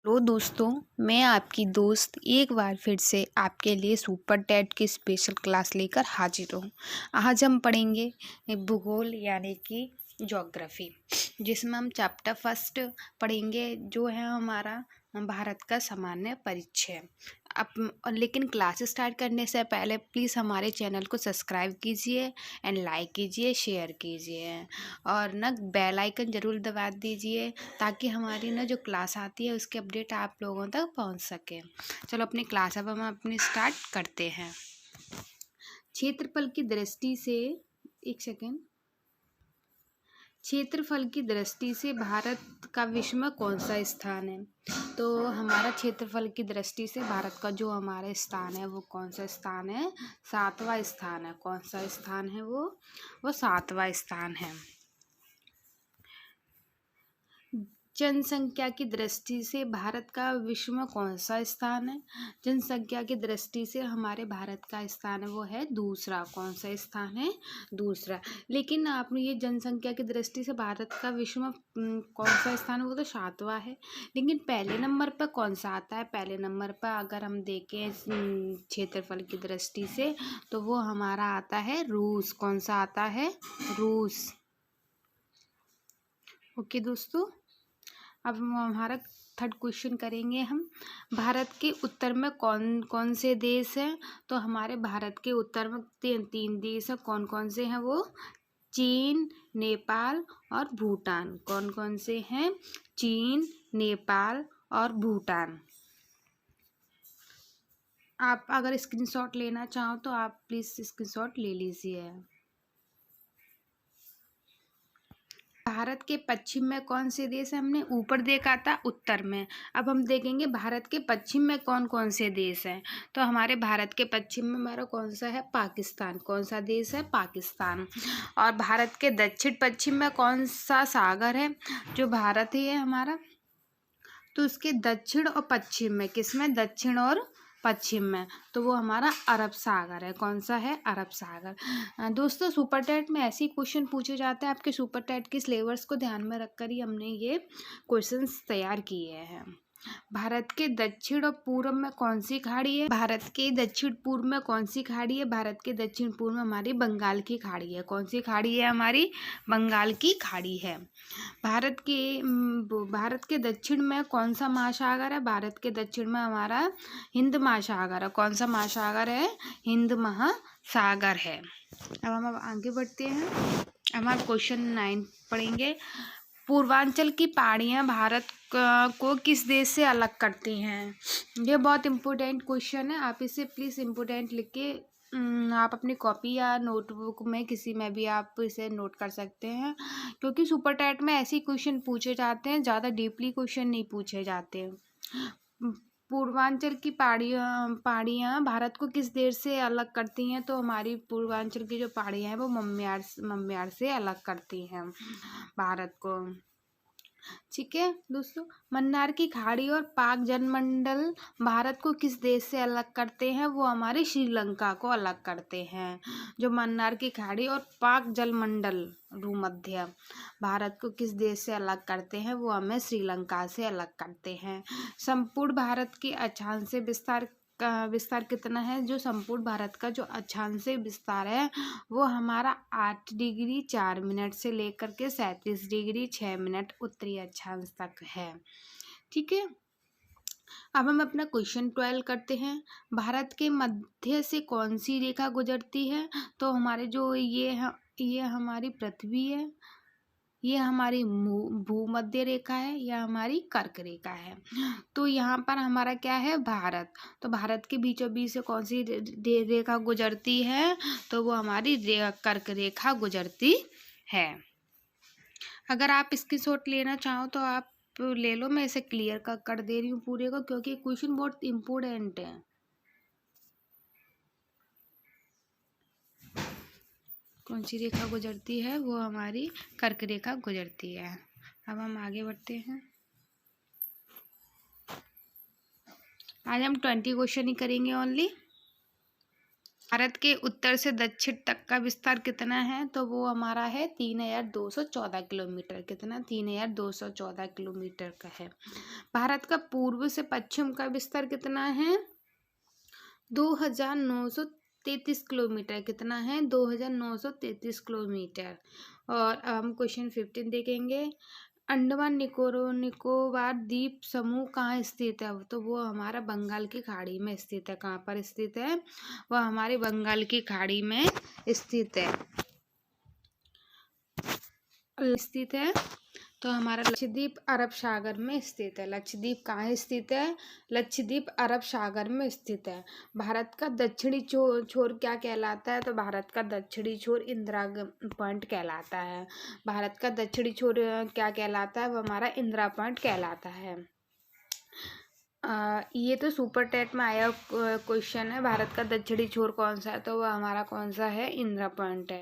Hello दोस्तों, मैं आपकी दोस्त एक बार फिर से आपके लिए सुपर टेट की स्पेशल क्लास लेकर हाजिर हूँ। आज हम पढ़ेंगे भूगोल यानी कि ज्योग्राफी, जिसमें हम चैप्टर फर्स्ट पढ़ेंगे जो है हमारा भारत का सामान्य परिचय। लेकिन क्लास स्टार्ट करने से पहले प्लीज़ हमारे चैनल को सब्सक्राइब कीजिए एंड लाइक कीजिए, शेयर कीजिए और ना बेल आइकन ज़रूर दबा दीजिए ताकि हमारी ना जो क्लास आती है उसके अपडेट आप लोगों तक पहुंच सके। चलो अपनी क्लास अब हम अपनी स्टार्ट करते हैं। क्षेत्रफल की दृष्टि से एक सेकेंड क्षेत्रफल की दृष्टि से भारत का विश्व में कौन सा स्थान है? तो हमारा क्षेत्रफल की दृष्टि से भारत का जो हमारा स्थान है वो कौन सा स्थान है? 7वां स्थान है। कौन सा स्थान है वो 7वां स्थान है। जनसंख्या की दृष्टि से भारत का विश्व में कौन सा स्थान है? जनसंख्या की दृष्टि से हमारे भारत का स्थान है वो है दूसरा। कौन सा स्थान है? दूसरा। लेकिन आपने ये जनसंख्या की दृष्टि से भारत का विश्व में कौन सा स्थान है वो तो 7वां है। लेकिन पहले नंबर पर कौन सा आता है? पहले नंबर पर अगर हम देखें क्षेत्रफल की दृष्टि से तो वो हमारा आता है रूस। कौन सा आता है? रूस। ओके दोस्तों, अब हमारा थर्ड क्वेश्चन करेंगे हम। भारत के उत्तर में कौन कौन से देश हैं? तो हमारे भारत के उत्तर में तीन देश हैं। कौन कौन से हैं वो? चीन, नेपाल और भूटान। कौन कौन से हैं? चीन, नेपाल और भूटान। आप अगर स्क्रीनशॉट लेना चाहो तो आप प्लीज़ स्क्रीनशॉट ले लीजिए। भारत के पश्चिम में कौन से देश है? हमने ऊपर देखा था उत्तर में। अब हम देखेंगे भारत के पश्चिम में कौन कौन से देश हैं। तो हमारे भारत के पश्चिम में हमारा कौन सा है? पाकिस्तान। कौन सा देश है? पाकिस्तान। और भारत के दक्षिण पश्चिम में कौन सा सागर है? जो भारत है हमारा, तो उसके दक्षिण और पश्चिम में, किसमें? दक्षिण और पश्चिम में, तो वो हमारा अरब सागर है। कौन सा है? अरब सागर। दोस्तों, सुपर टेट में ऐसे क्वेश्चन पूछे जाते हैं। आपके सुपर टेट के सिलेबस को ध्यान में रखकर ही हमने ये क्वेश्चंस तैयार किए हैं। भारत के दक्षिण और पूर्व में कौन सी खाड़ी है? भारत के दक्षिण पूर्व में कौन सी खाड़ी है? भारत के दक्षिण पूर्व में हमारी बंगाल की खाड़ी है। कौन सी खाड़ी है? हमारी बंगाल की खाड़ी है। भारत के दक्षिण में कौन सा महासागर है? भारत के दक्षिण में हमारा हिंद महासागर है। कौन सा महासागर है? हिंद महासागर है। अब हम आगे बढ़ते हैं। अब हम क्वेश्चन 9 पढ़ेंगे। पूर्वांचल की पहाड़ियाँ भारत को किस देश से अलग करती हैं? ये बहुत इम्पोर्टेंट क्वेश्चन है। आप इसे प्लीज़ इम्पोर्टेंट लिख के आप अपनी कॉपी या नोटबुक में किसी में भी आप इसे नोट कर सकते हैं, क्योंकि सुपर टेट में ऐसे क्वेश्चन पूछे जाते हैं, ज़्यादा डीपली क्वेश्चन नहीं पूछे जाते हैं। पूर्वांचल की पहाड़ियाँ भारत को किस देश से अलग करती हैं? तो हमारी पूर्वांचल की जो पहाड़ियाँ हैं वो मम्यार से अलग करती हैं भारत को। ठीक है दोस्तों, मन्नार की खाड़ी और पाक जलमंडल भारत को किस देश से अलग करते हैं? वो हमारे श्रीलंका को अलग करते हैं। जो मन्नार की खाड़ी और पाक जलमंडल भूमध्य भारत को किस देश से अलग करते हैं? वो हमें श्रीलंका से अलग करते हैं। संपूर्ण भारत की अक्षांश विस्तार का विस्तार कितना है? जो संपूर्ण भारत का जो अक्षांश विस्तार है वो हमारा 8 डिग्री 4 मिनट से लेकर के 37 डिग्री 6 मिनट उत्तरी अक्षांश तक है। ठीक है, अब हम अपना क्वेश्चन 12 करते हैं। भारत के मध्य से कौन सी रेखा गुजरती है? तो हमारे जो ये हमारी पृथ्वी है, ये हमारी भूमध्य रेखा है, या हमारी कर्क रेखा है। तो यहाँ पर हमारा क्या है? भारत। तो भारत के बीचों बीच से कौन सी रेखा गुजरती है? तो वो हमारी कर्क रेखा गुजरती है। अगर आप इसकी शॉट लेना चाहो तो आप ले लो, मैं इसे क्लियर कर दे रही हूँ पूरे को, क्योंकि क्वेश्चन बहुत इम्पोर्टेंट है। कौन सी रेखा गुजरती है? वो हमारी कर्क रेखा गुजरती है। अब हम आगे बढ़ते हैं। आज हम 20 क्वेश्चन ही करेंगे ओनली। भारत के उत्तर से दक्षिण तक का विस्तार कितना है? तो वो हमारा है 3214 किलोमीटर। कितना? 3214 किलोमीटर का है। भारत का पूर्व से पश्चिम का विस्तार कितना है? 2933 किलोमीटर। कितना है? 2933 किलोमीटर। और अब हम क्वेश्चन 15 देखेंगे। अंडमान निकोबार द्वीप समूह कहाँ स्थित है? तो वो हमारा बंगाल की खाड़ी में स्थित है। कहाँ पर स्थित है? वह हमारे बंगाल की खाड़ी में स्थित है। तो हमारा लक्षद्वीप अरब सागर में स्थित है। लक्षद्वीप कहाँ स्थित है? लक्षद्वीप अरब सागर में स्थित है। भारत का दक्षिणी छोर क्या कहलाता है? तो भारत का दक्षिणी छोर इंदिरा पॉइंट कहलाता है। भारत का दक्षिणी छोर क्या कहलाता है? वो हमारा इंदिरा पॉइंट कहलाता है। ये तो सुपर टेट में आया क्वेश्चन है। भारत का दक्षिणी छोर कौन सा है? तो वह हमारा कौन सा है? इंदिरा पॉइंट है।